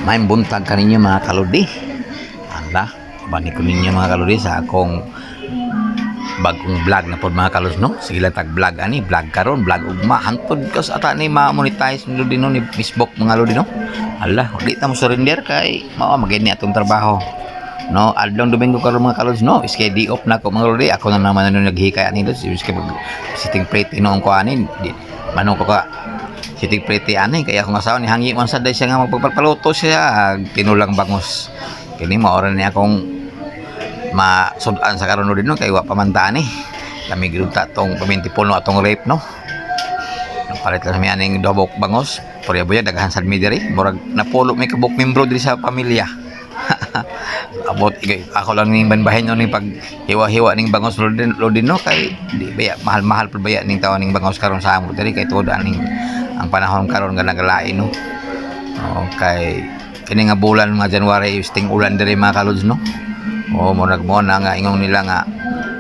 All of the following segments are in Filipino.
May buntag kaninyo mga kaludi. Anda, bani ko ninyo mga kaludi sa akong bagong vlog na pod mga kalos no. Sige lang tag vlog ani, vlog karon, vlog ugma hantod kas ata ni ma-monetize ni ludi no ni Facebook mga ludi no. Hala, di ta mo surrender kay mao magini atong trabaho. No, adlong Domingo karon mga kalos no. Iskay di off na ko mga ludi. Ako na naman ano naghikay ani do. Iskay sitting pretty noong ko ani. Manong ko ka sitting pretty ani kaya akong asawa ni hangi man sad siya nga magpapaloto siya tinulang bangos. Kini mao ni akong masudan sa karon din no kay wa pamantaan eh. Kami giduta tong pamintipuno atong rape no. Palit lang mi aning dobok bangos. Porya buya daghan sad mi diri. Murag napulo mi kabuk membro diri sa pamilya. Abot ako lang ning banbahin no ning pag hiwa-hiwa ning bangos lodin no kay di baya mahal-mahal pud baya ning tawo ning bangos karon sa amo diri kay tuod aning ang panahon karon nga nagalain no. Okay. Kini nga bulan mga January isting ulan diri mga kalods no. Mo na nga ingong nila nga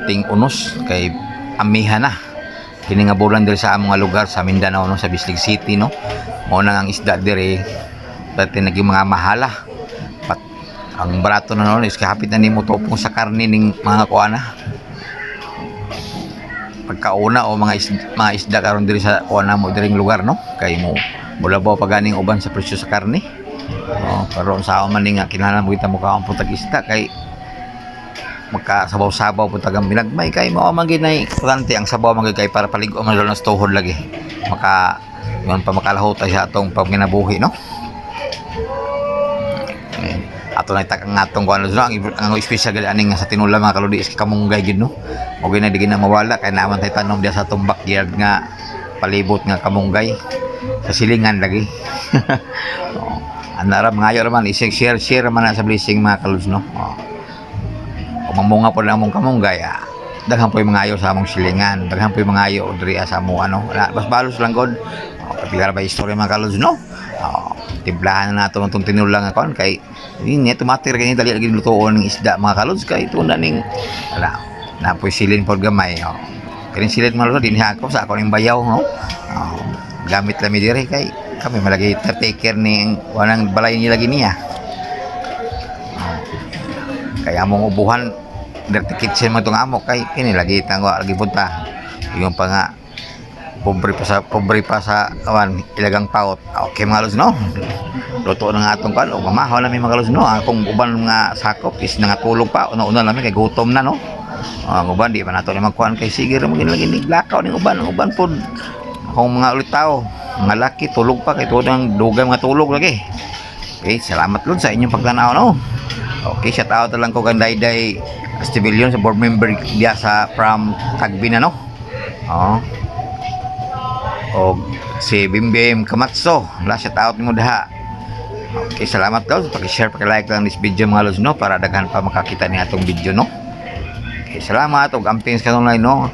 ting unos kay amihan na. Kini nga bulan diri sa among lugar sa Mindanao no sa Bislig City no. Mo na ang isda diri dati naging mga mahala. Ang barato na noon is kahapit na nimo topong sa karne ning mga kuana. Pagkauna o mga isda karon diri sa kuana mo diring lugar no. Kay mo mulabaw pa ganing uban sa presyo sa karne. Karon sa man ning kinahanglan mo kita mo kaon putag isda kay magkasabaw-sabaw po tagang binagmay kay mao man ginay kurante ang sabaw man kay para paligo man lang sa tuhod lagi maka yon pa makalahot sa atong pagminabuhi no. Ato na itak ang atong kuan no ang special gali aning sa tinula mga kaludi is kamunggay gid no. O ginay di na mawala kay naman tay tanom dia sa atong backyard nga palibot nga kamunggay sa silingan lagi. Anara mga ayo man i-share man sa blessing mga kaludi no. Mamunga po na among kamunggay daghan po yung mga ayo sa among silingan daghan po yung mga ayo diri sa among ano bas balos lang god papilar ba istorya mga kalos no. Timplahan na nato itong tinulang akon kay ini tumatir kay dali lagi lutuon ng isda mga kalos kay tunda ning wala na po silin pod gamay kini silin malo din ako sa ako ning bayaw no. Gamit lami diri kay kami malagi take care ning wanang balay ni lagi niya. Kaya among ubuhan dirty kitchen mo itong amo kay kini lagi tango lagi punta yung pa nga pobre pa sa awan ilagang paot. Okay mga kalos no, luto na nga atong kan o mamahaw namin mga kalos no. Akong uban nga sakop is nangatulog pa una namin kay gutom na no. Ang uban di pa nato ni magkuhan kay sige ra mo ginlagi ni lakaw ning uban pod akong mga ulitaw mga laki tulog pa kay tuod ang dugay mga tulog lagi. Okay, salamat lud sa inyong pagtanaw no. Okay, shout out lang ko kang Dayday Estivillion sa board member diya sa from Tagbina no. O si Bimbim Kamatso, shout out nimo daha. Okay, salamat daw pag-share pag-like lang this video mga los no para daghan pa makakita ni atong video no. Okay, salamat og amping sa kanunay no.